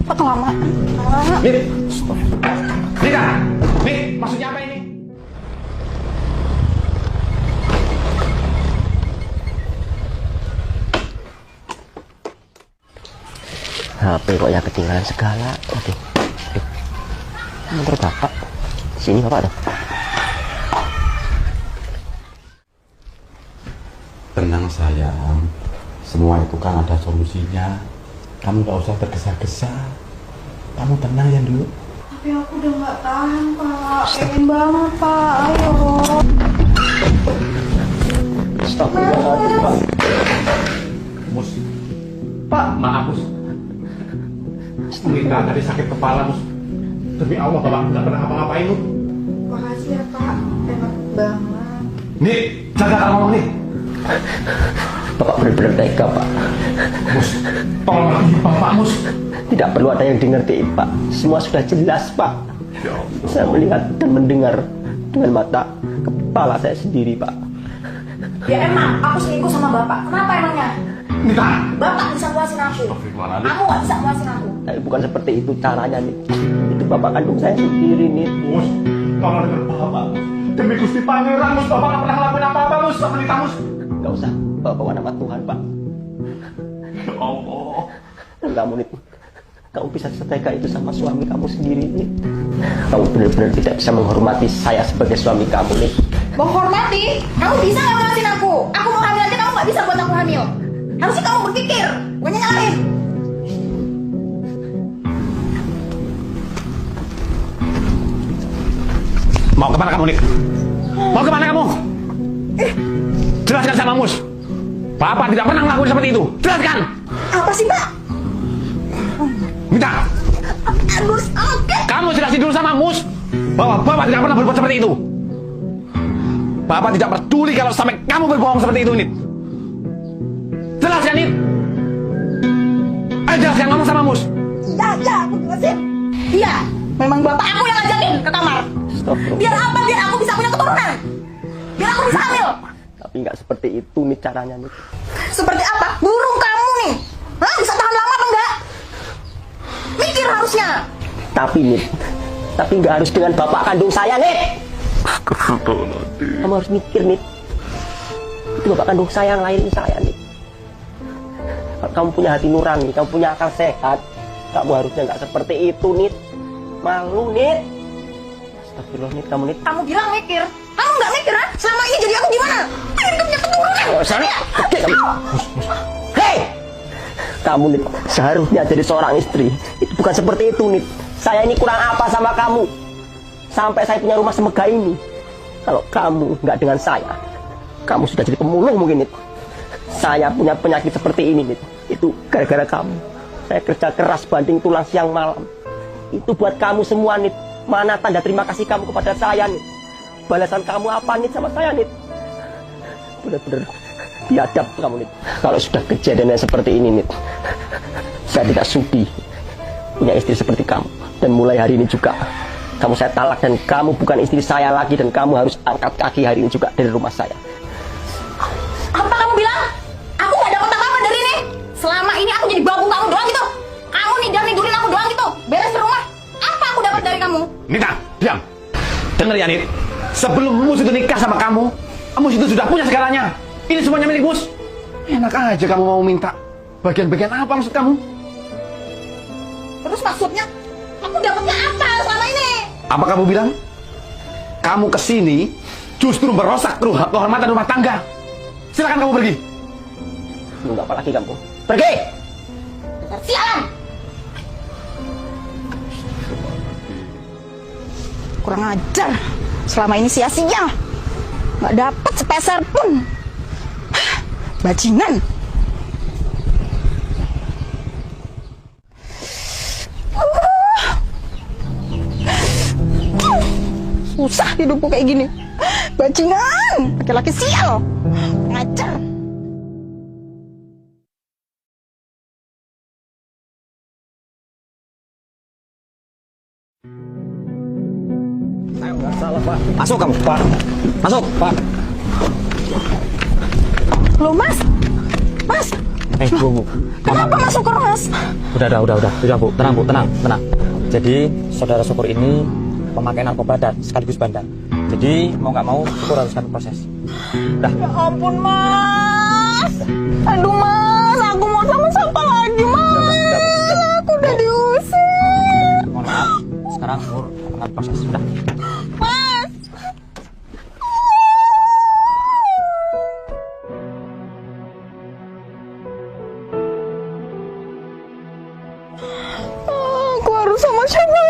Kok kelamaan? Nih, Nika, nih maksudnya apa ini? HP kok ya ketinggalan segala. Aduh. Motor bapak. Sini bapak tuh. Tenang sayang, semua itu kan ada solusinya. Kamu gak usah tergesa-gesa. Kamu tenang ya dulu. Tapi aku udah gak tahan, Pak. Pengen banget, Pak. Ayo. Astagfirullahaladzim, Pak. Mus, Pak, maaf Mus. Kita tadi sakit kepala Mus. Demi Allah Bapak nggak pernah apa-ngapain Mus. Makasih ya, Pak. Enak banget. Nih, jaga kamu nih. Bapak benar-benar tega, Pak. Mus, tolong lagi Bapak Mus. Tidak perlu ada yang dengertiin, Pak. Semua sudah jelas, Pak. Ya Allah. Saya melihat dan mendengar dengan mata kepala saya sendiri, Pak. Ya emang, aku selingkuh sama Bapak. Kenapa emangnya? Nita. Bapak bisa puasin aku. Kamu gak bisa puasin aku. Tapi bukan seperti itu caranya, nih. Itu Bapak kandung saya sendiri, nih. Mus, tolong dengar Bapak. Demi Gusti Pangeran Mus, Bapak nggak pernah ngelakuin apa-apa Mus sama Nita Mus. Nggak usah bawa nama Tuhan, Pak. Ya Allah. Dan kamu, nih, kamu bisa setega itu sama suami kamu sendiri, nih. Kamu benar-benar tidak bisa menghormati saya sebagai suami kamu, nih. Menghormati? Kamu bisa gak ngurusin aku? Aku mau hamil aja kamu gak bisa buat aku hamil. Harusnya kamu berpikir, bukannya nyalahin. Mau kemana kamu nih? Mau kemana kamu? Jelaskan sama Mus. Bapak tidak pernah ngelakuin seperti itu. Jelaskan. Apa sih, Pak? Minta. Aduh, oke. Kamu jelasin dulu sama Mus bahwa Bapak tidak pernah berbuat seperti itu. Bapak tidak peduli kalau sampai kamu berbohong seperti itu, Nit. Jelaskan, Nit. Ayo jelaskan, ngomong sama Mus. Iya, aku jelasin. Iya, memang Bapak aku yang ngajakin ke kamar. Biar apa? Biar aku bisa punya keturunan. Biar aku bisa hamil. Tapi nggak seperti itu, nih, caranya, nih. Seperti apa? Burung kamu nih. Hah? Bisa tahan lama apa enggak? Mikir harusnya. Tapi nggak harus dengan bapak kandung saya, nih. Kamu harus mikir, nih. Itu bapak kandung saya yang lahirin saya, nih. Kalau kamu punya hati nurani, kamu punya akal sehat, kamu harusnya nggak seperti itu, nih. Malu, nih. Astagfirullah, nih, kamu, nih. Kamu bilang mikir. Kamu nggak mikir, ha? Selama ini jadi aku gimana? Pengen punya keturunan. Oke, kamu. Hei! Kamu, nih, seharusnya jadi seorang istri. Itu bukan seperti itu, nih. Saya ini kurang apa sama kamu? Sampai saya punya rumah semegah ini. Kalau kamu nggak dengan saya, kamu sudah jadi pemulung mungkin, nih. Saya punya penyakit seperti ini, nih. Itu gara-gara kamu. Saya kerja keras banding tulang siang malam. Itu buat kamu semua, nih. Mana tanda terima kasih kamu kepada saya, nih? Balasan kamu apa, nih, sama saya, nih? Bener-bener biadab kamu, nih. Kalau sudah kejadiannya seperti ini, nih, saya tidak sudi punya istri seperti kamu. Dan mulai hari ini juga kamu saya talak, dan kamu bukan istri saya lagi, dan kamu harus angkat kaki hari ini juga dari rumah saya. Apa kamu bilang? Aku nggak dapat apa-apa dari ini. Selama ini aku jadi babung kamu doang gitu. Kamu nidurin aku doang gitu. Beres rumah. Apa aku dapat dari kamu? Nita, diam. Dengar ya, Nit. Sebelum Mus itu nikah sama kamu, Mus itu sudah punya segalanya. Ini semuanya milik Mus. Enak aja kamu mau minta bagian-bagian apa maksud kamu? Terus maksudnya, aku dapatnya apa selama ini? Apa kamu bilang? Kamu kesini justru merosak kehormatan rumah tangga. Silakan kamu pergi. Nunggu apa lagi kamu? Pergi! Dasar sialan! Kurang ajar. Selama ini sia-sia. Nggak dapat sepeser pun. Bajingan. Susah hidupku kayak gini. Bajingan. Laki-laki sial. Ngajar. Nggak salah, Pak. Masuk kamu, Pak. Masuk, Pak. Loh, Mas. Mas, Bu. Kenapa Mas Syukur, Mas? Udah, Bu. Tenang, Bu. Tenang. Jadi, saudara Syukur ini pemakai narkoba dan sekaligus bandar. Jadi, mau nggak mau, Syukur harus kami proses. Udah. Ya ampun, Mas. Aduh, Mas, aku mau sama siapa lagi, Mas? Aku udah diusir. Mohon maaf. Sekarang Syukur akan proses. Udah. Mas. Aku harus sama siapa